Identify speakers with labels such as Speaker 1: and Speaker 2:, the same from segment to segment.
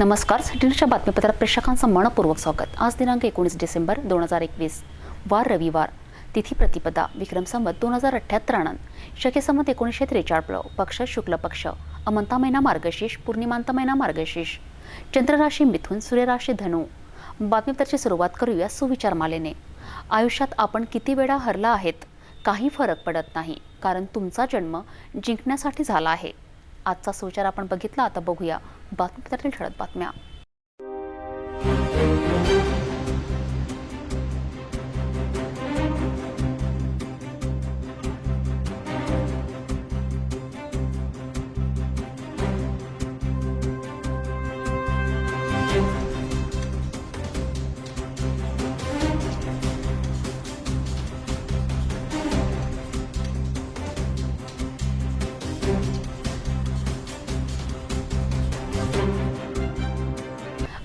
Speaker 1: नमस्कार. सिटीच्या बातमीपत्रात प्रेक्षकांचं मनपूर्वक स्वागत. आज दिनांक 19 डिसेंबर 2021 वार रविवार, तिथी प्रतिपदा, विक्रम संवत 2078 आनंद, शके संवत 1943 पक्ष शुक्ल पक्ष, अमंता महिना मार्गशीर्ष, पूर्णिमांत महिना मार्गशीर्ष, चंद्रराशी मिथुन, सूर्यराशी धनु. बातमीपत्राची सुरुवात करूया सुविचार मालेने. आयुष्यात आपण किती वेळा हरला आहेत काही फरक पडत नाही, कारण तुमचा जन्म जिंकण्यासाठी झाला आहे. आजचा सुविचार आपण बघितला. आता बघूया बातमीपत्रातील ठळक बातम्या.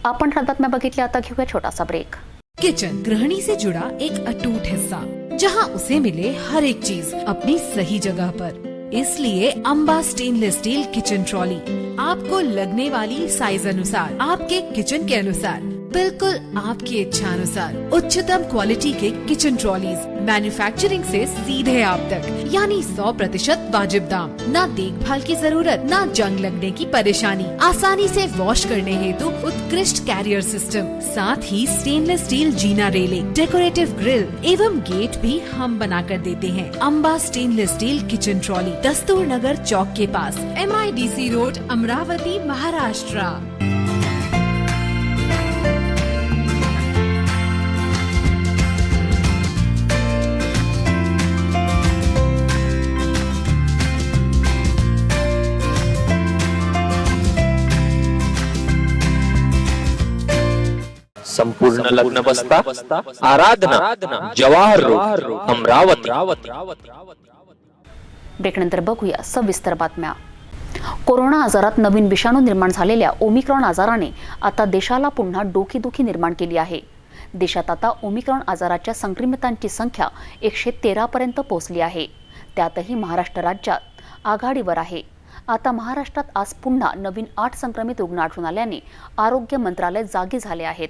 Speaker 1: आपण ठळक बातम्या बघितल्या. आता घेऊया छोटासा ब्रेक.
Speaker 2: किचन गृहिणी से जुड़ा एक अटूट हिस्सा, जहां उसे मिले हर एक चीज अपनी सही जगह पर. इसलिए Amba stainless steel kitchen trolley आपको लगने वाली साइज अनुसार, आपके किचन के अनुसार, बिल्कुल आपकी इच्छा अनुसार उच्चतम क्वालिटी के किचन ट्रॉलीज मैन्युफैक्चरिंग से सीधे आप तक, यानी 100% वाजिब दाम, ना देखभाल की जरूरत, ना जंग लगने की परेशानी, आसानी से वॉश करने हेतु उत्कृष्ट कैरियर सिस्टम, साथ ही स्टेनलेस स्टील जीना रेलिंग, डेकोरेटिव ग्रिल एवं गेट भी हम बना कर देते हैं. Amba stainless steel kitchen trolley, Dastur Nagar Chowk के पास, MIDC रोड, अमरावती, महाराष्ट्र.
Speaker 3: संपूर्ण लग्न बसता आराधना जवाहर रोड अमरावती.
Speaker 1: ब्रेकनंतर बघूया सविस्तर बातम्या. कोरोना आजारात नवीन विषाणू निर्माण झालेल्या ओमिक्रॉन आजाराने आता देशाला पुन्हा डोकीदुखी निर्माण केली आहे. देशात आता ओमिक्रॉन आजाराच्या संक्रमितांची संख्या 113 पर्यंत पोहोचली आहे. त्यातही महाराष्ट्र राज्यात आघाडीवर आहे. आता महाराष्ट्रात आज पुन्हा नवीन 8 संक्रमित रुग्ण आढळून आल्याने आरोग्य मंत्रालय जागे झाले आहेत.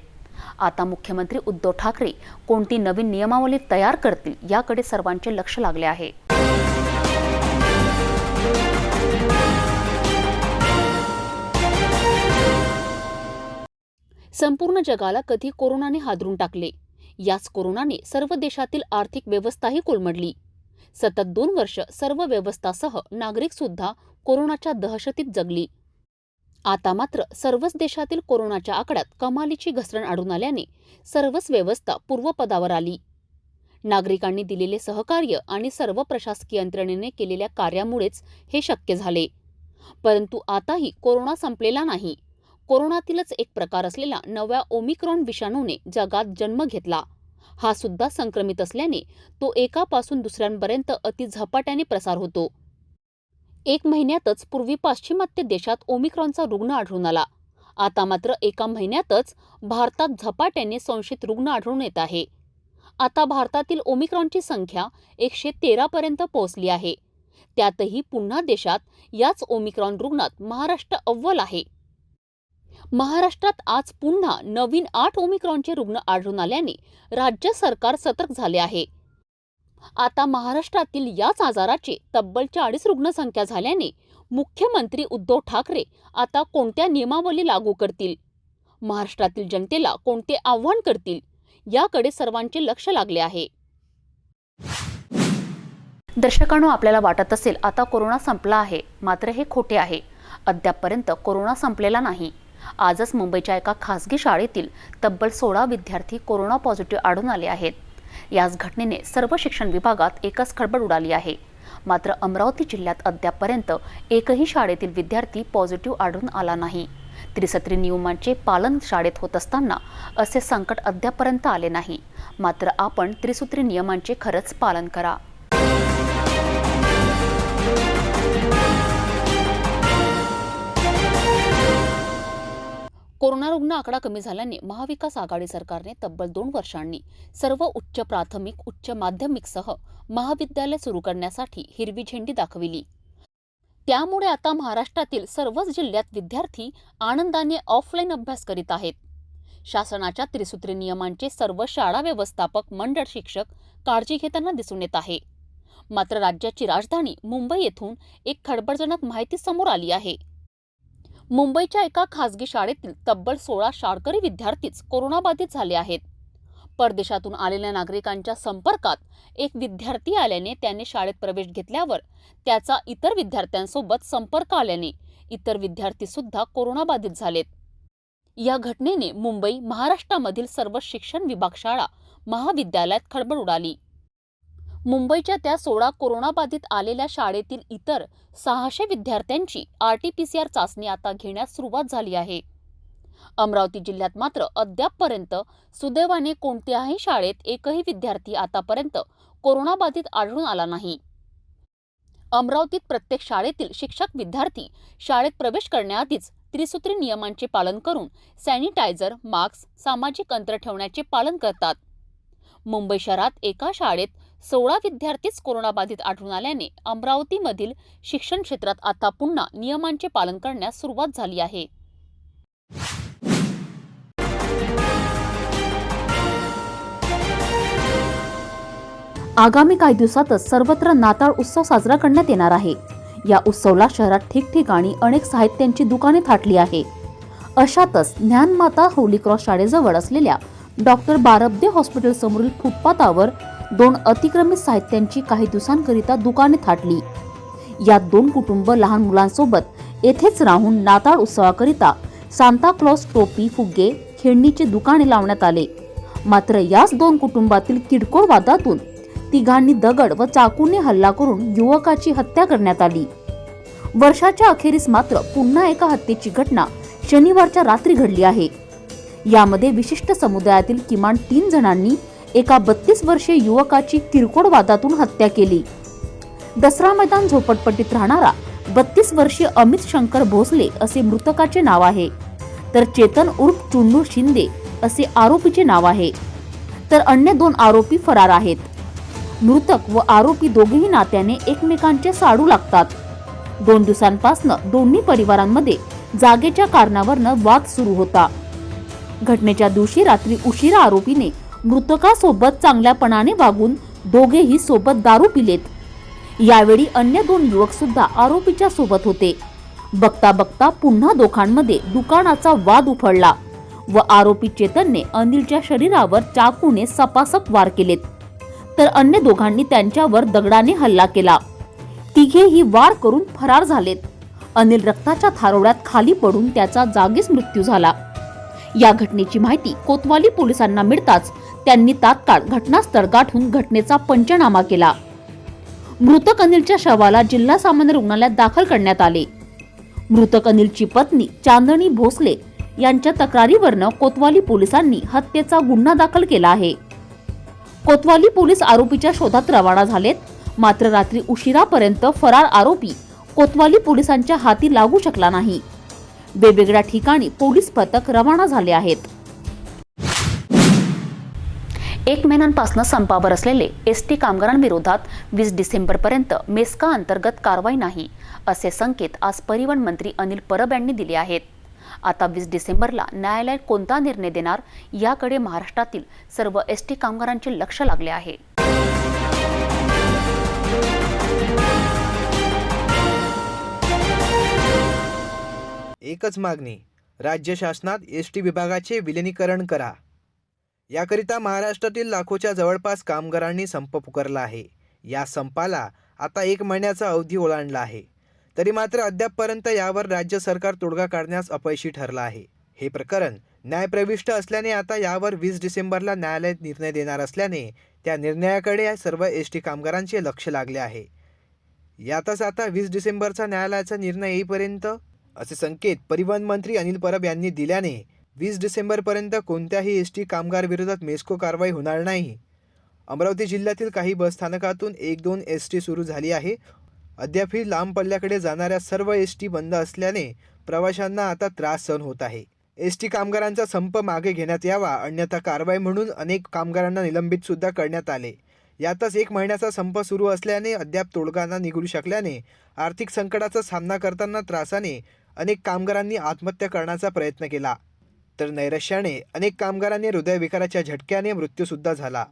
Speaker 1: आता मुख्यमंत्री उद्धव ठाकरे कोणती नवीन नियमावली तयार करतील याकडे सर्वांचे लक्ष लागले आहे. संपूर्ण जगाला कधी कोरोनाने हादरून टाकले. याच कोरोनाने सर्व देशातील आर्थिक व्यवस्थाही कोलमडली. सतत 2 वर्ष सर्व व्यवस्थासह नागरिक सुद्धा कोरोनाच्या दहशतीत जगली. आता मात्र सर्वच देशातील कोरोनाच्या आकड्यात कमालीची घसरण आढळून आल्याने सर्वच व्यवस्था पूर्वपदावर आली. नागरिकांनी दिलेले सहकार्य आणि सर्व प्रशासकीय यंत्रणेने केलेल्या कार्यामुळेच हे शक्य झाले. परंतु आताही कोरोना संपलेला नाही. कोरोनातीलच एक प्रकार असलेला नव्या ओमिक्रॉन विषाणूने जगात जन्म घेतला. हा सुद्धा संक्रमित असल्याने तो एकापासून दुसऱ्यांपर्यंत अति झपाट्याने प्रसार होतो. 1 महिन्यातच पूर्वी पाश्चिमात्य देशात ओमिक्रॉनचा रुग्ण आढळून आला. आता मात्र एका महिन्यातच भारतात झपाट्याने संशयित रुग्ण आढळून येत आहे. आता भारतातील ओमिक्रॉनची संख्या 113 पर्यंत पोहोचली आहे. त्यातही पुन्हा देशात याच ओमिक्रॉन रुग्णात महाराष्ट्र अव्वल आहे. महाराष्ट्रात आज पुन्हा नवीन 8 ओमिक्रॉनचे रुग्ण आढळून आल्याने राज्य सरकार सतर्क झाले आहे. आता महाराष्ट्रातील याच आजाराची तब्बल 40 रुग्णसंख्या झाल्याने मुख्यमंत्री उद्धव ठाकरे आता कोणत्या नियमावली लागू करतील, महाराष्ट्रातील जनतेला कोणते आव्हान करतील याकडे सर्वांचे लक्ष लागले आहे. दर्शकांनो, आपल्याला वाटत असेल आता कोरोना संपला आहे, मात्र हे खोटे आहे. अद्यापपर्यंत कोरोना संपलेला नाही. आजच मुंबईच्या एका खासगी शाळेतील तब्बल 16 विद्यार्थी कोरोना पॉझिटिव्ह आढळून आले आहेत. याच घटनेने सर्व शिक्षण विभागात एकच खळबळ उडाली आहे. मात्र अमरावती जिल्ह्यात अद्यापपर्यंत एकही शाळेतील विद्यार्थी पॉझिटिव्ह आढळून आला नाही. त्रिसूत्री नियमांचे पालन शाळेत होत असताना असे संकट अद्यापपर्यंत आले नाही. मात्र आपण त्रिसूत्री नियमांचे खरंच पालन करा. कोरोना रुग्ण आकडा कमी झाल्याने महाविकास आघाडी सरकारने तब्बल 2 वर्षांनी सर्व उच्च प्राथमिक, उच्च माध्यमिकसह महाविद्यालय सुरू करण्यासाठी हिरवी झेंडी दाखविली. त्यामुळे आता महाराष्ट्रातील सर्वच जिल्ह्यात विद्यार्थी आनंदाने ऑफलाईन अभ्यास करीत आहेत. शासनाच्या त्रिसूत्री नियमांचे सर्व शाळा व्यवस्थापक मंडळ शिक्षक काळजी घेताना दिसून येत आहे. मात्र राज्याची राजधानी मुंबई येथून एक खळबळजनक माहिती समोर आली आहे. मुंबईच्या एका खासगी शाळेतील तब्बल 16 शाळकरी विद्यार्थीच कोरोनाबाधित झाले आहेत. परदेशातून आलेल्या नागरिकांच्या संपर्कात एक विद्यार्थी आल्याने त्याने शाळेत प्रवेश घेतल्यावर त्याचा इतर विद्यार्थ्यांसोबत संपर्क आल्याने इतर विद्यार्थी सुद्धा कोरोनाबाधित झालेत. या घटनेने मुंबई महाराष्ट्रामधील सर्व शिक्षण विभाग शाळा महाविद्यालयात खळबळ उडाली. मुंबईच्या त्या 16 कोरोनाबाधित आलेल्या शाळेतील इतर 600 विद्यार्थ्यांची RT-PCR चाचणी आता घेण्यास सुरुवात झाली आहे. अमरावती जिल्ह्यात मात्र अद्यापपर्यंत सुदैवाने कोणत्याही शाळेत एकही विद्यार्थी आतापर्यंत कोरोनाबाधित आढळून आला नाही. अमरावतीत प्रत्येक शाळेतील शिक्षक विद्यार्थी शाळेत प्रवेश करण्याआधीच त्रिसूत्री नियमांचे पालन करून सॅनिटायझर, मास्क, सामाजिक अंतर ठेवण्याचे पालन करतात. मुंबई शहरात एका शाळेत 16 विद्यार्थीच कोरोनाबाधित आढळून आल्याने अमरावतीमधील शिक्षण क्षेत्रात आता पुन्हा नियमांचे पालन करण्यास सुरुवात झाली आहे. आगामी काही दिवसातच सर्वत्र नाताळ उत्सव साजरा करण्यात येणार आहे. या उत्सवाला शहरात ठिकठिकाणी अनेक साहित्यांची दुकाने थाटली आहे. अशातच ज्ञानमाता होली क्रॉस शाळेजवळ असलेल्या डॉक्टर बारब्दे हॉस्पिटल समोरील फुटपाथावर 2 अतिक्रमित साहित्यांची काही दिवसांकरिता दुकाने थाटली. यात 2 कुटुंब लहान मुलांसोबत येथेच राहून नाताळ उत्सवाकरिता सांता क्लॉज टोपी, फुगे, खेळणीचे दुकाने लावण्यात आले. मात्र याच 2 कुटुंबातील किरकोळ वादातून तिघांनी दगड व चाकूने हल्ला करून युवकाची हत्या करण्यात आली. वर्षाच्या अखेरीस मात्र पुन्हा एका हत्येची घटना शनिवारच्या रात्री घडली आहे. यामध्ये विशिष्ट समुदायातील किमान 3 जणांनी एका 32 वर्षीय युवकाची किरकोळ वादातून हत्या केली. दसरा मैदान झोपडपट्टीत राहणारा 32 वर्षीय अमित शंकर भोसले असे मृतकाचे नाव आहे. तर चेतन उर्फ चुन्नू शिंदे असे आरोपीचे नाव आहे. तर अन्य 2 आरोपी फरार आहेत. मृतक व आरोपी दोघेही नात्याने एकमेकांचे साडू लागतात. 2 दिवसांपासून दोन्ही परिवारांमध्ये जागेच्या कारणावरून वाद सुरू होता. घटनेच्या दिवशी रात्री उशिरा आरोपीने मृतकासोबत चांगल्यापणाने वागून दोघेही सोबत दारू पिलेत. यावेळी अन्य 2 युवक सुद्धा आरोपीच्या सोबत होते. बघता बघता पुन्हा दोघांमध्ये दुकानाचा वाद उफाळला व आरोपी चेतनने अनिलच्या शरीरावर चाकूने सपासप वार केलेत. तर अन्य दोघांनी त्यांच्यावर दगडाने हल्ला केला. तिघेही वार करून फरार झालेत. अनिल रक्ताच्या थारोळ्यात खाली पडून त्याचा जागीच मृत्यू झाला. या घटनेची माहिती कोतवाली पोलिसांना मिळताच त्यांनी तात्काळ घटनास्थळ गाठून घटनेचा पंचनामा केला. मृतक अनिलच्या शवाला जिल्हा सामान्य रुग्णालयात दाखल करण्यात आले. मृतक अनिलची पत्नी चांदणी भोसले यांच्या तक्रारीवरून कोतवाली पोलिसांनी हत्येचा गुन्हा दाखल केला आहे. कोतवाली पोलीस आरोपीच्या शोधात रवाना झालेत. मात्र रात्री उशिरापर्यंत फरार आरोपी कोतवाली पोलिसांच्या हाती लागू शकला नाही. वेगवेगळ्या ठिकाणी पोलीस पथक रवाना झाले आहेत. 1 महिन्यांपासून संपावर असलेले एसटी कामगारांविरोधात 20 डिसेंबरपर्यंत मेस्का अंतर्गत कारवाई नाही असे संकेत आज परिवहन मंत्री अनिल परब यांनी दिले आहेत. आता 20 डिसेंबरला न्यायालय कोणता निर्णय देणार याकडे महाराष्ट्रातील सर्व एसटी कामगारांचे लक्ष लागले आहे.
Speaker 4: एकच मागणी, राज्य शासनात एसटी विभागाचे विलिनीकरण करा. याकरिता महाराष्ट्रातील लाखोच्या जवळपास कामगारांनी संप पुकारला आहे. या संपाला आता 1 महिन्याचा अवधी ओलांडला आहे. तरी मात्र अद्यापपर्यंत यावर राज्य सरकार तोडगा काढण्यास अपयशी ठरलं आहे. हे प्रकरण न्यायप्रविष्ट असल्याने आता यावर 20 डिसेंबरला न्यायालय निर्णय देणार असल्याने त्या निर्णयाकडे सर्व एसटी कामगारांचे लक्ष लागले आहे. यातच आता 20 डिसेंबरचा न्यायालयाचा निर्णय येईपर्यंत असे संकेत परिवहन मंत्री अनिल परब यांनी दिल्याने 20 डिसेंबरपर्यंत कोणत्याही एसटी कामगार विरोधात मेस्को कारवाई होणार नाही. अमरावती जिल्ह्यातील काही बसस्थानकातून 1-2 एसटी सुरू झाली आहे. अद्यापही लांब पल्ल्याकडे जाणाऱ्या सर्व एसटी बंद असल्याने प्रवाशांना आता त्रास सहन होत आहे. एसटी कामगारांचा संप मागे घेण्यात यावा, अन्यथा कारवाई म्हणून अनेक कामगारांना निलंबित सुद्धा करण्यात आले. यातच 1 महिन्याचा संप सुरू असल्याने अद्याप तोडगा न निघू शकल्याने आर्थिक संकटाचा सामना करताना त्रासाने अनेक कामगारांनी आत्महत्या करण्याचा प्रयत्न केला, तर नैराश्याने अनेक कामगारांनी हृदयविकाराच्या झटक्याने मृत्यूसुद्धा झाला.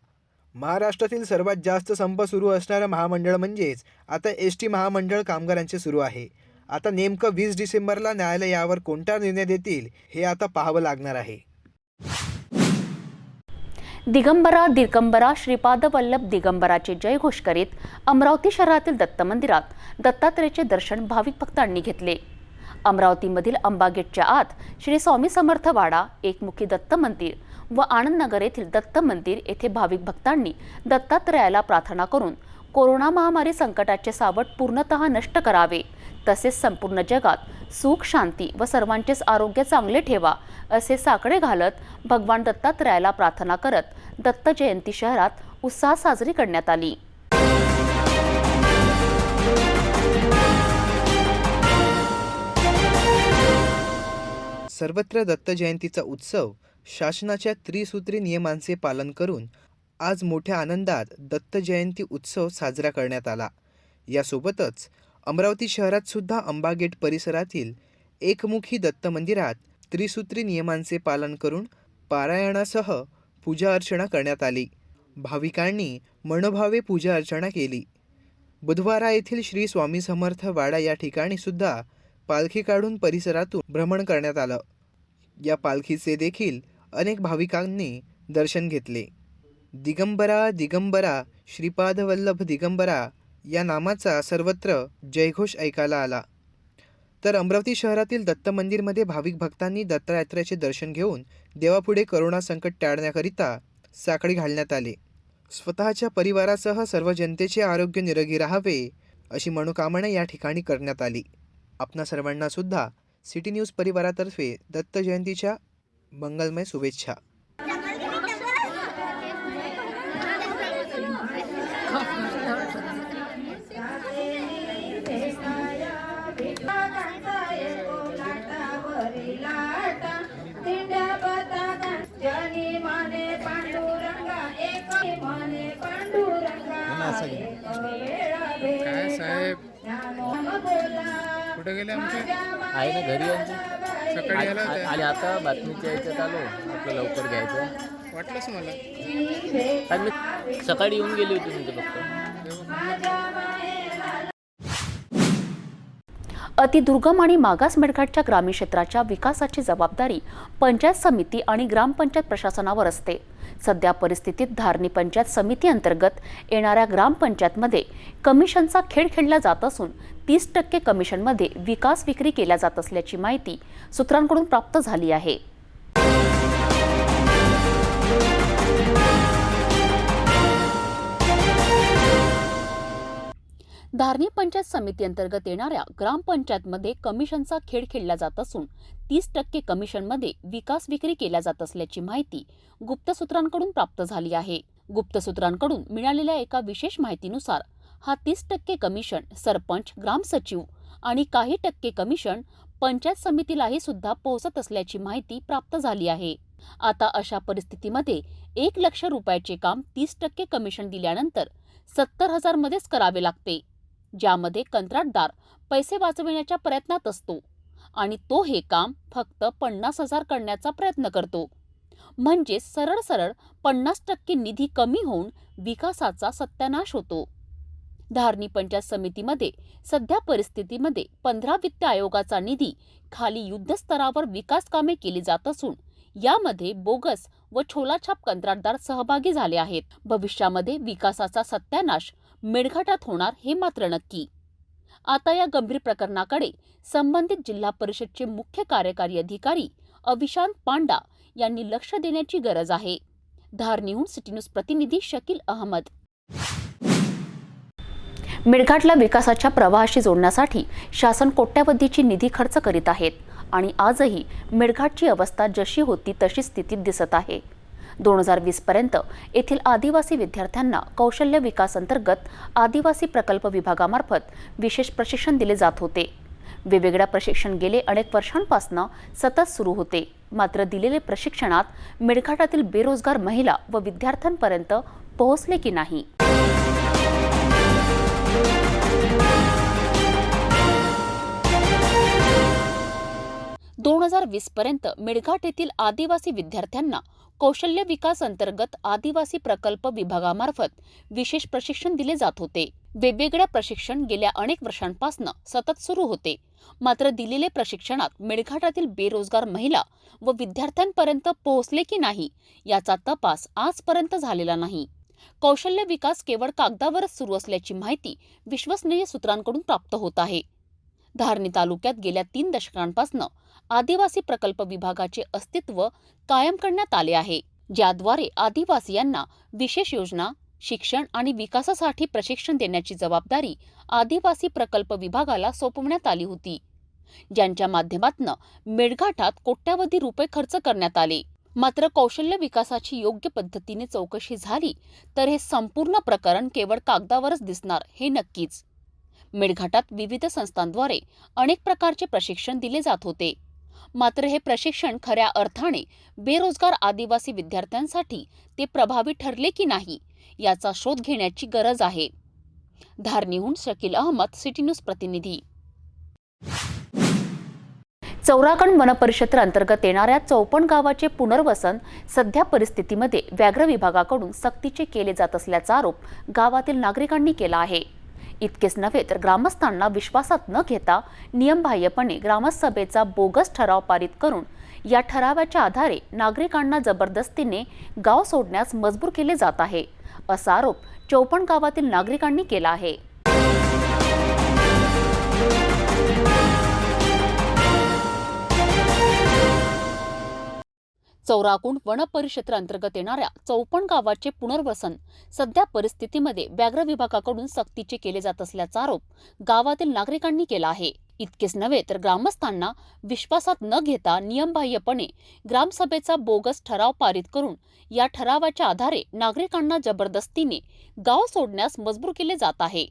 Speaker 4: महाराष्ट्रातील सर्वात जास्त संप सुरू असणारं महामंडळ म्हणजेच आता एसटी महामंडळ कामगारांचे सुरू आहे. आता नेमकं 20 डिसेंबरला न्यायालय यावर कोणता निर्णय देतील हे आता पाहावं लागणार आहे.
Speaker 1: दिगंबरा दिगंबरा श्रीपाद वल्लभ दिगंबराचे जयघोष करीत अमरावती शहरातील दत्त मंदिरात दत्तात्रेयाचे दर्शन भाविक भक्तांनी घेतले. अमरावतीमधील अंबागेटच्या आत श्री स्वामी समर्थ वाडा, एकमुखी दत्त मंदिर व आनंदनगर येथील दत्त मंदिर येथे भाविक भक्तांनी दत्तात्रेयाला प्रार्थना करून कोरोना महामारी संकटाचे सावट पूर्णतः नष्ट करावे, तसेच संपूर्ण जगात सुख शांती व सर्वांचेच आरोग्य चांगले ठेवा असे साकडे घालत भगवान दत्तात्रेयाला प्रार्थना करत दत्त जयंती शहरात उत्साहात साजरी करण्यात आली.
Speaker 4: सर्वत्र दत्त जयंतीचा उत्सव शासनाच्या त्रिसूत्री नियमांचे पालन करून आज मोठ्या आनंदात दत्त जयंती उत्सव साजरा करण्यात आला. यासोबतच अमरावती शहरात सुद्धा अंबागेट परिसरातील एकमुखी दत्त मंदिरात त्रिसूत्री नियमांचे पालन करून पारायणासह पूजा अर्चना करण्यात आली. भाविकांनी मनोभावे पूजा अर्चना केली. बुधवारा येथील श्री स्वामी समर्थ वाडा या ठिकाणी सुद्धा पालखी काढून परिसरातून भ्रमण करण्यात आलं. या पालखीचे देखील अनेक भाविकांनी दर्शन घेतले. दिगंबरा दिगंबरा श्रीपाद वल्लभ दिगंबरा या नामाचा सर्वत्र जयघोष ऐकायला आला. तर अमरावती शहरातील दत्त मंदिरमध्ये भाविक भक्तांनी दत्तात्रेयाचे दर्शन घेऊन देवापुढे करोना संकट टाळण्याकरिता साकडे घालण्यात आले. स्वतःच्या परिवारासह सर्व जनतेचे आरोग्य निरोगी राहावे अशी मनोकामना या ठिकाणी करण्यात आली. आपणा सर्वांना सुद्धा सिटी न्यूज परिवारातर्फे दत्त जयंतीच्या मंगलमय शुभेच्छा.
Speaker 5: काय साहेब कुठे गेले आमचे?
Speaker 6: आहे ना घरी आमचे
Speaker 5: सकाळी आला होता.
Speaker 6: आणि आता बातमीच्या याच्यात आलो, आपलं लवकर घ्यायचं.
Speaker 5: वाटलंच मला.
Speaker 6: कारण मी सकाळी येऊन गेली होती म्हणजे फक्त.
Speaker 1: अतिदुर्गम आणि मागास मेळघाटच्या ग्रामीण क्षेत्राच्या विकासाची जबाबदारी पंचायत समिती आणि ग्रामपंचायत प्रशासनावर असते. सध्या परिस्थितीत धारणी पंचायत समिती अंतर्गत येणाऱ्या ग्रामपंचायतमध्ये कमिशनचा खेळ खेळला जात असून 30% कमिशनमध्ये विकास विक्री केल्या जात असल्याची माहिती सूत्रांकडून प्राप्त झाली आहे. धारणी पंचायत समिती अंतर्गत येणाऱ्या ग्रामपंचायतमध्ये कमिशनचा खेळ खेळला जात असून 30% कमिशनमध्ये विकास विक्री केल्या जात असल्याची माहिती गुप्त सूत्रांकडून प्राप्त झाली आहे. गुप्त सूत्रांकडून मिळालेल्या एका विशेष माहितीनुसार हा 30% कमिशन सरपंच, ग्रामसचिव आणि काही टक्के कमिशन पंचायत समितीलाही सुद्धा पोहोचत असल्याची माहिती प्राप्त झाली आहे. आता अशा परिस्थितीमध्ये 1 लाख रुपयाचे काम 30% कमिशन दिल्यानंतर 70,000 मध्येच करावे लागते, ज्यामध्ये कंत्राटदार पैसे वाचविण्याच्या प्रयत्नात असतो आणि तो हे काम फक्त 50,000 करण्याचा प्रयत्न करतो. म्हणजे सरळ 50% निधी कमी होऊन विकासाचा सत्यानाश होतो. धारणी पंचायत समितीमध्ये सध्या परिस्थितीमध्ये 15 वित्त आयोगाचा निधी खाली युद्धस्तरावर विकास कामे केली जात असून यामध्ये बोगस व छोलाछाप कंत्राटदार सहभागी झाले आहेत. भविष्यामध्ये विकासाचा सत्यानाश मेळघाटात होणार हे मात्र नक्की. आता या गंभीर प्रकरणाकडे संबंधित जिल्हा परिषदचे मुख्य कार्यकारी अधिकारी अविशांत पांडा यांनी लक्ष देण्याची गरज आहे. धारणीहून सिटी न्यूज प्रतिनिधी शकील अहमद. मेळघाटला विकासाच्या प्रवाहाशी जोडण्यासाठी शासन कोट्यवधीची निधी खर्च करीत आहेत आणि आजही मेळघाटची अवस्था जशी होती तशी स्थितीत दिसत आहे. 2020 पर्यंत येथील आदिवासी विद्यार्थ्यांना कौशल्य विकास अंतर्गत आदिवासी प्रकल्प विभागामार्फत विशेष प्रशिक्षण दिले जात होते. वेगवेगळ्या प्रशिक्षण गेले अनेक वर्षांपासून सतत सुरू होते. मात्र दिलेले प्रशिक्षणात मेळघाटातील बेरोजगार महिला व विद्यार्थ्यांपर्यंत पोहोचले की नाही. 2020 पर्यंत मेळघाट येथील आदिवासी विद्यार्थ्यांना कौशल्य विकास अंतर्गत आदिवासी प्रकल्प विभागामार्फत विशेष प्रशिक्षण दिले जात होते. वेगवेगळ्या प्रशिक्षण गेल्या अनेक वर्षांपासून सतत सुरू होते. मात्र दिलेले प्रशिक्षणात मेळघाटातील बेरोजगार महिला व विद्यार्थ्यांपर्यंत पोहोचले की नाही याचा तपास आजपर्यंत झालेला नाही. कौशल्य विकास केवळ कागदावरच सुरू असल्याची माहिती विश्वसनीय सूत्रांकडून प्राप्त होत आहे. धारणी तालुक्यात गेल्या 3 दशकांपासून आदिवासी प्रकल्प विभागाचे अस्तित्व कायम करण्यात आले आहे, ज्याद्वारे आदिवासीयांना विशेष योजना, शिक्षण आणि विकासासाठी प्रशिक्षण देण्याची जबाबदारी आदिवासी प्रकल्प विभागाला सोपवण्यात आली होती, ज्यांच्या माध्यमातून मेळघाटात कोट्यावधी रुपये खर्च करण्यात आले. मात्र कौशल्य विकासाची योग्य पद्धतीने चौकशी झाली तर हे संपूर्ण प्रकरण केवळ कागदावरच दिसणार हे नक्कीच. मेळघाटात विविध संस्थांद्वारे अनेक प्रकारचे प्रशिक्षण दिले जात होते. मात्र हे प्रशिक्षण खऱ्या अर्थाने बेरोजगार आदिवासी विद्यार्थ्यांसाठी ते प्रभावी ठरले की नाही याचा शोध घेण्याची गरज आहे. धारणीहून शकील अहमद, सिटी न्यूज प्रतिनिधी. चौरागण वनपरिक्षेत्र अंतर्गत येणाऱ्या 54 गावाचे पुनर्वसन सध्या परिस्थितीमध्ये व्याघ्र विभागाकडून सक्तीचे केले जात असल्याचा आरोप गावातील नागरिकांनी केला आहे. इतकेच नव्हे तर ग्रामस्थांना विश्वासात न घेता नियमबाह्यपणे ग्रामसभेचा बोगस ठराव पारित करून या ठरावाच्या आधारे नागरिकांना जबरदस्तीने गाव सोडण्यास मजबूर केले जात आहे, असा आरोप 54 गावातील नागरिकांनी केला आहे. चौराकुंड वनपरिक्षेत्र अंतर्गत येणाऱ्या 54 गावाचे पुनर्वसन सध्या परिस्थितीमध्ये व्याघ्र विभागाकडून सक्तीचे केले जात असल्याचा आरोप गावातील नागरिकांनी केला आहे. इतकेच नव्हे तर ग्रामस्थांना विश्वासात न घेता नियमबाह्यपणे ग्रामसभेचा बोगस ठराव पारित करून या ठरावाच्या आधारे नागरिकांना जबरदस्तीने गाव सोडण्यास मजबूर केले जात आहे,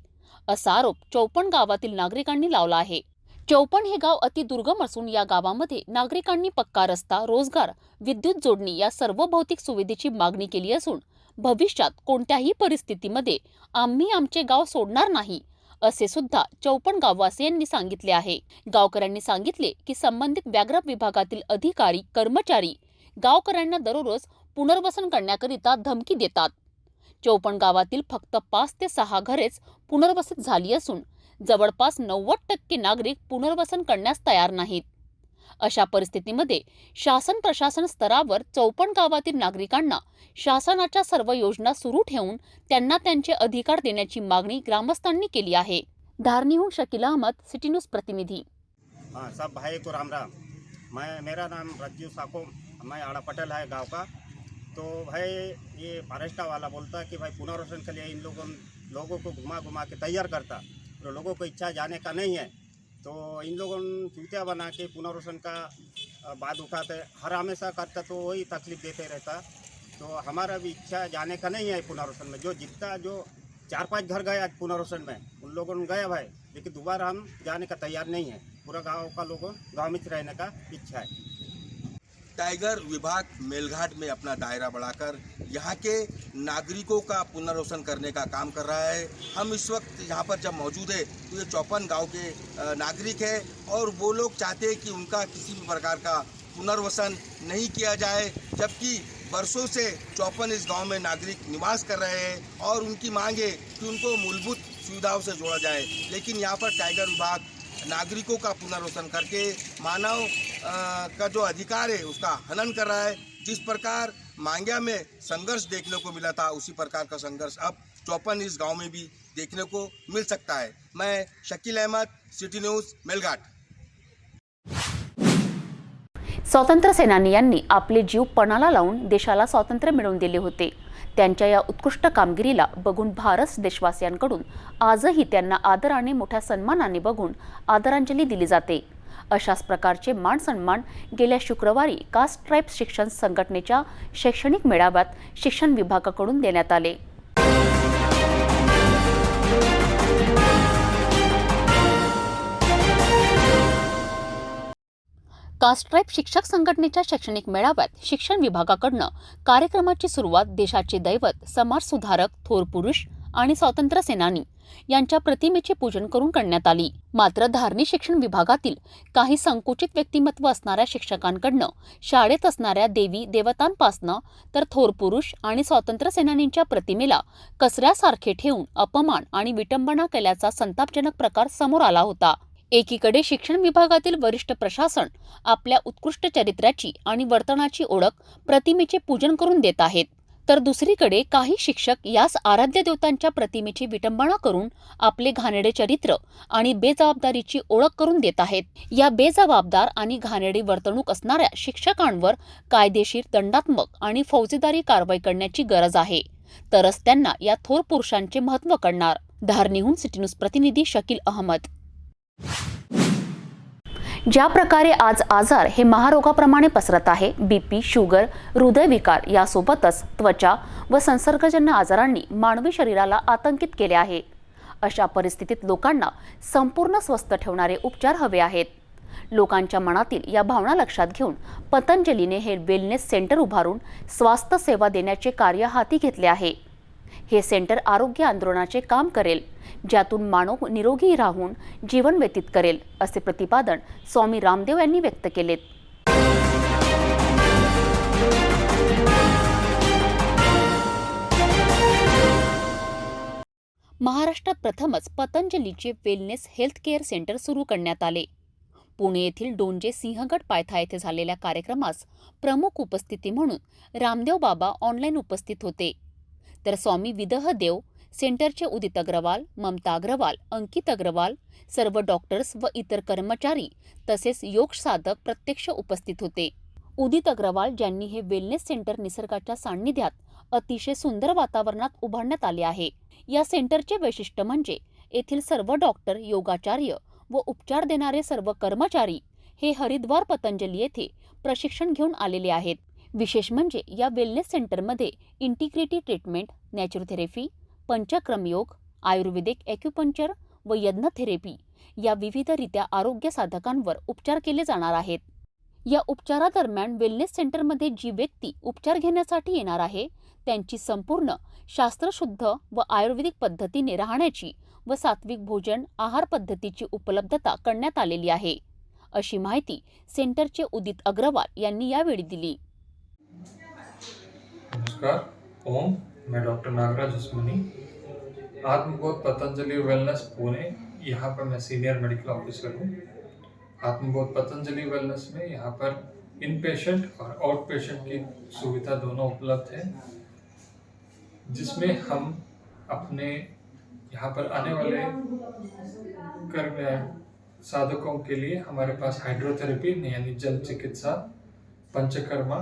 Speaker 1: असा आरोप 54 गावातील नागरिकांनी लावला आहे. 54 हे गाव अति दुर्गम असून या गावामध्ये नागरिकांनी पक्का रस्ता, रोजगार, विद्युत जोडणी या सर्व भौतिक सुविधेची मागणी केली असून भविष्यात कोणत्याही परिस्थितीमध्ये आम्ही आमचे गाव सोडणार नाही, असे सुद्धा 54 गाववासियांनी सांगितले आहे. गावकऱ्यांनी सांगितले की संबंधित व्याघ्र विभागातील अधिकारी, कर्मचारी गावकऱ्यांना दररोज पुनर्वसन करण्याकरिता धमकी देतात. 54 गावातील फक्त 5 ते 6 घरेच पुनर्वसित झाली असून जवळपास 90% नागरिक पुनर्वसन करण्यास तयार नाहीत. अशा परिस्थितीमध्ये शासन प्रशासन स्तरावर 54 गावातील नागरिकांना शासनाच्या सर्व योजना सुरू ठेवून त्यांना त्यांचे अधिकार देण्याची मागणी ग्रामस्थांनी केली आहे. धारणीहून शकील अहमद, सिटी न्यूज प्रतिनिधी.
Speaker 7: हाँ, सब भाई को राम राम. मेरा नाम राजीव साको, मैं आड़ा पटेल है गांव का. तो भाई ये फॉरेस्टा वाला बोलता कि भाई पुनर्वसन के लिए इन लोगों को घुमा घुमा के तैयार करता, तो लोगों को इच्छा जाने का नहीं है. तो इन लोगों ने चूतिया बना के पुनर्वसन का बात उठाते, हर हमेशा करता तो वही तकलीफ देते रहता. तो हमारा भी इच्छा जाने का नहीं है पुनर्वसन में. जो 4-5 घर गए आज पुनर्वसन में, उन लोगों ने गए भाई, लेकिन दोबारा हम जाने का तैयार नहीं है. पूरा गाँव का लोगों गाँव में रहने का इच्छा है.
Speaker 8: टाइगर विभाग मेलघाट में अपना दायरा बढ़ाकर यहाँ के नागरिकों का पुनर्वसन करने का काम कर रहा है. हम इस वक्त यहाँ पर जब मौजूद है तो ये 54 गांव के नागरिक है और वो लोग चाहते हैं कि उनका किसी भी प्रकार का पुनर्वसन नहीं किया जाए, जबकि वर्षों से 54 इस गांव में नागरिक निवास कर रहे हैं और उनकी मांग है कि उनको मूलभूत सुविधाओं से जोड़ा जाए. लेकिन यहाँ पर टाइगर विभाग नागरिकों का पुनर्वसन करके मानव का जो अधिकार है उसका हनन कर रहा है. जिस प्रकार मांग्या में संघर्ष देखने को मिला था, उसी प्रकार का संघर्ष अब 54 इस गांव में भी देखने को मिल सकता है. मैं शकील अहमद, सिटी न्यूज, मेलघाट.
Speaker 1: स्वातंत्र्य सेनानी यांनी आपले जीव पणाला लावून देशाला स्वातंत्र्य मिळवून दिले होते. त्यांच्या या उत्कृष्ट कामगिरीला बघून भारत देशवासियांकडून आजही त्यांना आदराने, मोठ्या सन्मानाने बघून आदरांजली दिली जाते. अशाच प्रकारचे मान सन्मान गेल्या शुक्रवारी कास्ट ट्राइब्स शिक्षण संघटनेच्या शैक्षणिक मेळाव्यात शिक्षण विभागाकडून देण्यात आले. कास्ट्राईप शिक्षक संघटनेच्या शैक्षणिक मेळाव्यात शिक्षण विभागाकडनं कार्यक्रमाची सुरुवात देशाचे दैवत, समाजसुधारक, थोर पुरुष आणि स्वातंत्र्य सेनानी यांच्या प्रतिमेचे पूजन करून करण्यात आली. मात्र धारणी शिक्षण विभागातील काही संकुचित व्यक्तिमत्व असणाऱ्या शिक्षकांकडनं शाळेत असणाऱ्या देवी देवतांपासनं तर थोर पुरुष आणि स्वातंत्र्य सेनानींच्या प्रतिमेला कचऱ्यासारखे ठेवून अपमान आणि विटंबना केल्याचा संतापजनक प्रकार समोर आला होता. एकीकडे शिक्षण विभागातील वरिष्ठ प्रशासन आपल्या उत्कृष्ट चरित्र्याची आणि वर्तनाची ओळख प्रतिमेचे पूजन करून देत आहेत, तर दुसरीकडे काही शिक्षक याच आराध्य देवतांच्या प्रतिमेची विटंबना करून आपले घाणेरडे चरित्र आणि बेजबाबदारीची ओळख करून देत आहेत. या बेजबाबदार आणि घाणेरडी वर्तणूक असणाऱ्या शिक्षकांवर कायदेशीर, दंडात्मक आणि फौजदारी कारवाई करण्याची गरज आहे, तरच त्यांना या थोर पुरुषांचे महत्त्व कळणार. धारणीहून सिटी न्यूज प्रतिनिधी शकील अहमद. ज्या प्रकारे आज आजार हे महारोगाप्रमाणे पसरत आहे, बीपी, शुगर, हृदयविकार यासोबतच त्वचा व संसर्गजन्य आजारांनी मानवी शरीराला आतंकित केले आहे. अशा परिस्थितीत लोकांना संपूर्ण स्वस्थ ठेवणारे उपचार हवे आहेत. लोकांच्या मनातील या भावना लक्षात घेऊन पतंजलीने हे वेलनेस सेंटर उभारून स्वास्थ्य सेवा देण्याचे कार्य हाती घेतले आहे. हे सेंटर आरोग्य आंदोलनाचे काम करेल, ज्यातून मानव निरोगी राहून जीवन व्यतीत करेल, असे प्रतिपादन स्वामी रामदेव यांनी व्यक्त केलेत. महाराष्ट्रात प्रथमच पतंजलीचे वेलनेस हेल्थ केअर सेंटर सुरू करण्यात आले. पुणे येथील डोंजे सिंहगड पायथा येथे झालेल्या कार्यक्रमास प्रमुख उपस्थिती म्हणून रामदेव बाबा ऑनलाईन उपस्थित होते, तर स्वामी विदहदेव सेंटरचे उदित अग्रवाल, ममता अग्रवाल, अंकित अग्रवाल, सर्व डॉक्टर्स व इतर कर्मचारी तसेच योग साधक प्रत्यक्ष उपस्थित होते. उदित अग्रवाल ज्यांनी हे वेलनेस सेंटर निसर्गाच्या सान्निध्यात अतिशय सुंदर वातावरणात उभारण्यात आले आहे. या सेंटरचे वैशिष्ट्य म्हणजे येथील सर्व डॉक्टर, योगाचार्य व उपचार देणारे सर्व कर्मचारी हे हरिद्वार पतंजली येथे प्रशिक्षण घेऊन आलेले आहेत. विशेष म्हणजे या वेलनेस सेंटरमध्ये इंटिग्रेटिव्ह ट्रीटमेंट, नॅचरोथेरपी, पंचक्रम योग, आयुर्वेदिक ॲक्युपंक्चर व यज्ञ थेरपी या विविधरित्या आरोग्य साधकांवर उपचार केले जाणार आहेत. या उपचारादरम्यान वेलनेस सेंटरमध्ये जी व्यक्ती उपचार घेण्यासाठी येणार आहे त्यांची संपूर्ण शास्त्रशुद्ध व आयुर्वेदिक पद्धतीने राहण्याची व सात्विक भोजन आहार पद्धतीची उपलब्धता करण्यात आलेली आहे, अशी माहिती सेंटरचे उदित अग्रवाल यांनी यावेळी दिली.
Speaker 9: नमस्कार, ओम, मैं डॉक्टर नागराज उस्मानी, आत्मबोध पतंजलि वेलनेस पुणे, यहाँ पर मैं सीनियर मेडिकल ऑफिसर हूँ. आत्मबोध पतंजलि वेलनेस में यहाँ पर इन पेशेंट और आउट पेशेंट की सुविधा दोनों उपलब्ध है, जिसमें हम अपने यहाँ पर आने वाले साधकों के लिए हमारे पास हाइड्रोथेरेपी यानी जल चिकित्सा, पंचकर्मा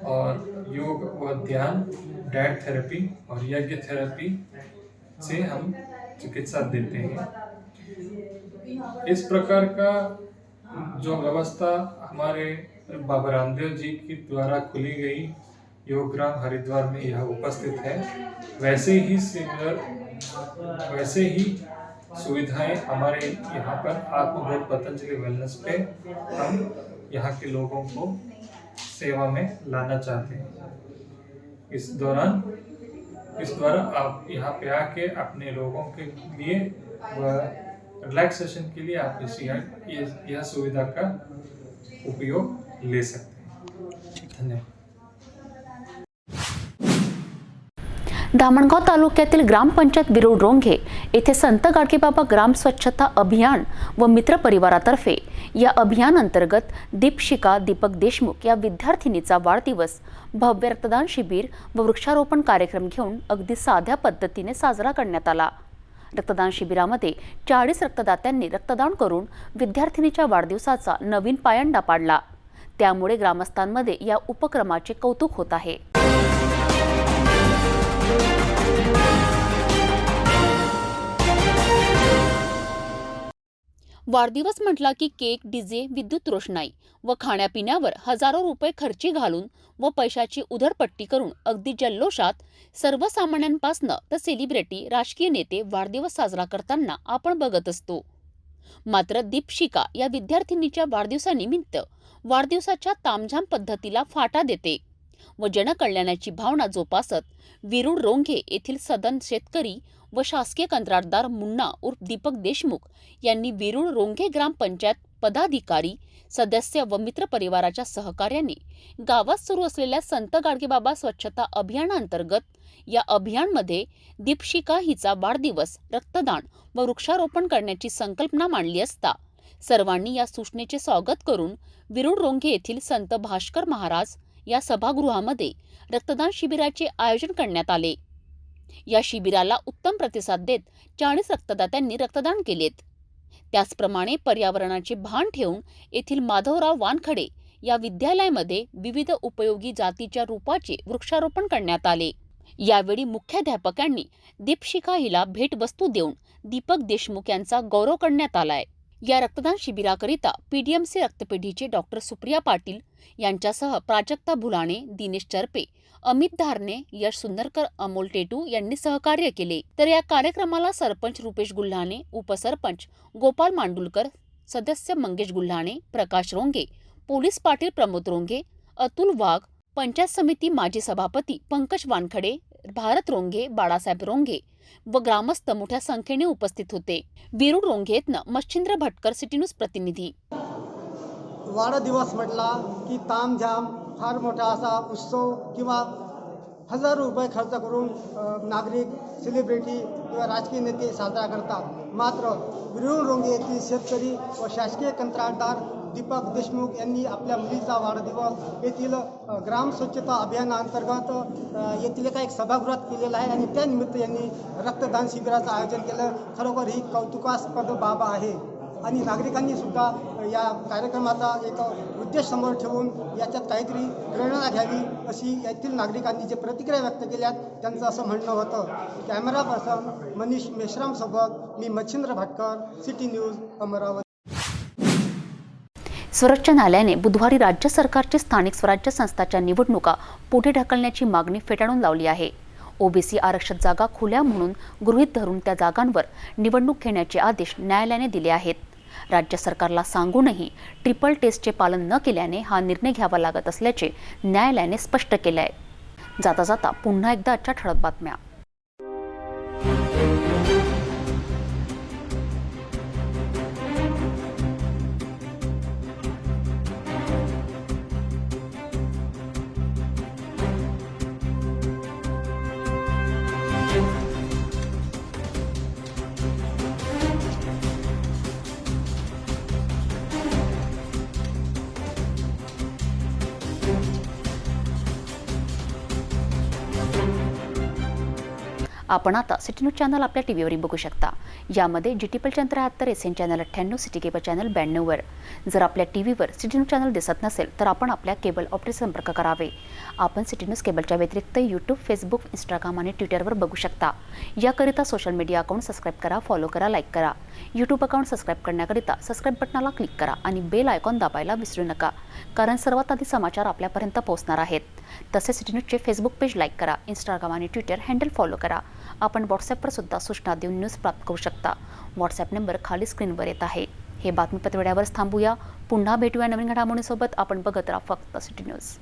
Speaker 9: और योग व ध्यान, डाइट थेरेपी और यज्ञ थेरेपी से हम चिकित्सा देते हैं. इस प्रकार का जो व्यवस्था हमारे बाबा रामदेव जी की द्वारा खुली गई योगग्राम हरिद्वार में यह उपस्थित है, वैसे ही सुविधाएं हमारे यहाँ पर आत्मबोध पतंजलि वेलनेस पे हम यहाँ के लोगों को सेवा में लाना चाहते हैं. इस द्वारा आप यहाँ पे आके अपने लोगों के लिए व रिलैक्सेशन के लिए आप यह सुविधा का उपयोग ले सकते हैं. धन्यवाद.
Speaker 1: धामणगाव तालुक्यातील ग्रामपंचायत विरोड रोंघे येथे संत गाडगेबाबा ग्राम स्वच्छता अभियान व मित्र परिवारातर्फे या अभियान अंतर्गत दीपशिका दीपक देशमुख या विद्यार्थिनीचा वाढदिवस भव्य रक्तदान शिबिर व वृक्षारोपण कार्यक्रम घेऊन अगदी साध्या पद्धतीने साजरा करण्यात आला. रक्तदान शिबिरामध्ये 40 रक्तदात्यांनी रक्तदान करून विद्यार्थिनीच्या वाढदिवसाचा नवीन पायंडा पाडला. त्यामुळे ग्रामस्थांमध्ये या उपक्रमाचे कौतुक होत आहे. वाढदिवस म्हटला की केक, डीजे, विद्युत रोषणाई व खाण्यापिण्यावर हजारो रुपये खर्ची घालून व पैशाची उधळपट्टी करून अगदी जल्लोषात सर्वसामान्यांपासून तर सेलिब्रिटी, राजकीय नेते वाढदिवस साजरा करताना आपण बघत असतो. मात्र दीपशिका या विद्यार्थिनीच्या वाढदिवसानिमित्त वाढदिवसाच्या तामझाम पद्धतीला फाटा देते व जनकल्याणाची भावना जोपासत विरुड रोंघे येथील सदन शेतकरी व शासकीय कंत्राटदार मुन्ना उर्फ दीपक देशमुख यांनी विरुड रोंघे ग्रामपंचायत पदाधिकारी सदस्य व मित्र परिवाराच्या सहकार्याने गावात सुरू असलेल्या संत गाडगेबाबा स्वच्छता अभियानांतर्गत या अभियानमध्ये दीपशिका हिचा वाढदिवस रक्तदान व वृक्षारोपण करण्याची संकल्पना मांडली असता सर्वांनी या सूचनेचे स्वागत करून विरुड रोंघे येथील संत भास्कर महाराज या सभागृहामध्ये रक्तदान शिबिराचे आयोजन करण्यात आले। या शिबिराला उत्तम प्रतिसाद देत 40 रक्तदात्यांनी रक्तदान केलेत। त्याचप्रमाणे पर्यावरणाचे भान ठेवून येथील माधवराव वानखडे या विद्यालयामध्ये विविध उपयोगी जातीच्या रोपाचे वृक्षारोपण करण्यात आले। यावेळी मुख्याध्यापकांनी दीपशिका हिला भेटवस्तू देऊन दीपक देशमुख यांचा गौरव करण्यात आलाय। या रक्तदान शिबिराकरिता पीडीएमसी रक्तपेढीचे डॉक्टर सुप्रिया पाटील यांच्यासह प्राजक्ता भुलाणे, दिनेश चरपे, अमित धारणे, यश सुंदरकर, अमोल टेटू यांनी सहकार्य केले। तर या कार्यक्रमाला सरपंच रुपेश गुल्हाणे, उपसरपंच गोपाल मांडुलकर, सदस्य मंगेश गुल्हाणे, प्रकाश रोंगे, पोलीस पाटील प्रमोद रोंगे, अतुल वाघ, पंचायत समिती माजी सभापती पंकज वानखडे, भारत रोंगे, बाळासाहेब रोंगे व ग्रामस्थ मोठ्या संख्येने उपस्थित होते। विरुड रोंघेतनं मच्छिंद्र भटकर, सिटी न्यूज प्रतिनिधी।
Speaker 10: वाढदिवस म्हटला की तामझाम फार मोठा असा उत्सव किंवा हजारो रुपये खर्च करून नागरिक, सेलिब्रिटी किंवा राजकीय नेते साजरा करतात। मात्र विरुड रोंघे येथील शेतकरी व शासकीय कंत्राटदार दीपक देशमुख यांनी आपल्या मुलीचा वाढदिवस येथील ग्राम स्वच्छता अभियानाअंतर्गत येथील एका सभागृहात केलेला आहे आणि त्यानिमित्त यांनी रक्तदान शिबिराचं आयोजन केलं। खरोखर ही कौतुकास्पद बाब आहे आणि नागरिकांनी सुद्धा या कार्यक्रमाचा एक उद्देश समोर ठेवून याच्यात काहीतरी प्रेरणा घ्यावी अशी येथील नागरिकांनी जे प्रतिक्रिया व्यक्त केल्यात त्यांचं असं म्हणणं होतं। कॅमेरा पर्सन मनीष मेश्रामसोबत मी मच्छिंद्र भटकर, सिटी न्यूज, अमरावती।
Speaker 1: सर्वोच्च न्यायालयाने बुधवारी राज्य सरकारची स्थानिक स्वराज्य संस्थांच्या निवडणुका पुढे ढकलण्याची मागणी फेटाळून लावली आहे। ओबीसी आरक्षित जागा खुल्या म्हणून गृहीत धरून त्या जागांवर निवडणूक घेण्याचे आदेश न्यायालयाने दिले आहेत। राज्य सरकारला सांगूनही ट्रिपल टेस्टचे पालन न केल्याने हा निर्णय घ्यावा लागत असल्याचे न्यायालयाने स्पष्ट केले आहे। जाता जाता पुन्हा एकदा आजच्या ठळक बातम्या। आपण आता सिटी न्यूज चॅनल आपल्या टीव्हीवरही बघू शकता। यामध्ये GTP channel 73, SN channel 98, city cable channel 92 वर। जर आपल्या टीव्हीवर सिटी न्यूज चॅनल दिसत नसेल तर आपण आपल्या केबल ऑपरेटर संपर्क करावे। आपण सिटी न्यूज केबलच्या व्यतिरिक्त यूट्यूब, फेसबुक, इंस्टाग्राम आणि ट्विटरवर बघू शकता। याकरिता सोशल मीडिया अकाउंट सबस्क्राईब करा, फॉलो करा, लाईक करा। यूट्यूब अकाउंट सबस्क्राईब करण्याकरिता सबस्क्राईब बटनाला क्लिक करा आणि बेल आयकॉन दाबायला विसरू नका, कारण सर्वात आधी समाचार आपल्यापर्यंत पोहोचणार आहेत। तसेच सिटी न्यूजचे फेसबुक पेज लाईक करा, इंस्टाग्राम आणि ट्विटर हँडल फॉलो करा। आपण व्हॉट्सॲपवर सुद्धा सूचना देऊन न्यूज प्राप्त करू शकता। व्हॉट्सॲप नंबर खाली स्क्रीनवर येत आहे। हे बातमीपत्र वेळेवरच थांबूया। पुन्हा भेटूया नवीन घडामोडींसोबत। आपण बघत राहा फक्त सिटी न्यूज।